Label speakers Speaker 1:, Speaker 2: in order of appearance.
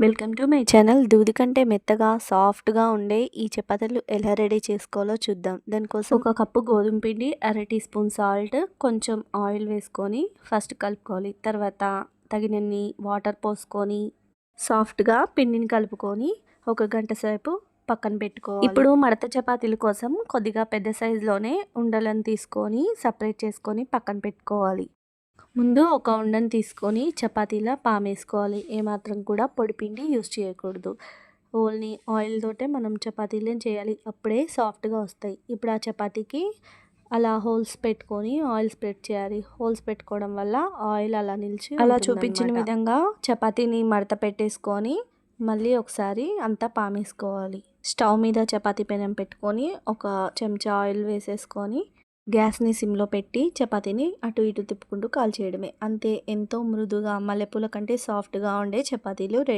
Speaker 1: Welcome to my channel. దూది కంటే మెత్తగా సాఫ్ట్గా ఉండే ఈ చపాతీలు ఎలా రెడీ చేసుకోవాలో చూద్దాం. దానికోసం ఒక కప్పు గోధుమ పిండి, అర టీ స్పూన్ సాల్ట్, కొంచెం ఆయిల్ వేసుకొని ఫస్ట్ కలుపుకోవాలి. తర్వాత తగినన్ని వాటర్ పోసుకొని సాఫ్ట్గా పిండిని కలుపుకొని ఒక గంట సేపు పక్కన పెట్టుకోవాలి. ఇప్పుడు మడత చపాతీల కోసం కొద్దిగా పెద్ద సైజులోనే ఉండలను తీసుకొని సపరేట్ చేసుకొని పక్కన పెట్టుకోవాలి. ముందు ఒక ఉండని తీసుకొని చపాతీలా పామేసుకోవాలి. ఏమాత్రం కూడా పొడిపిండి యూస్ చేయకూడదు. ఓన్లీ ఆయిల్ తోటే మనం చపాతీలను చేయాలి. అప్పుడే సాఫ్ట్గా వస్తాయి. ఇప్పుడు ఆ చపాతీకి అలా హోల్స్ పెట్టుకొని ఆయిల్ స్ప్రెడ్ చేయాలి. హోల్స్ పెట్టుకోవడం వల్ల ఆయిల్ అలా నిలిచి అలా చూపించిన విధంగా చపాతీని మడత పెట్టేసుకొని మళ్ళీ ఒకసారి అంతా పామేసుకోవాలి. స్టవ్ మీద చపాతీ పెనం పెట్టుకొని ఒక చెంచా ఆయిల్ వేసేసుకొని గ్యాస్ని సిమ్లో పెట్టి చపాతీని అటు ఇటు తిప్పుకుంటూ కాల్చేయడమే. అంతే, ఎంతో మృదుగా మల్లెపూల కంటే సాఫ్ట్గా ఉండే చపాతీలు రెడీ.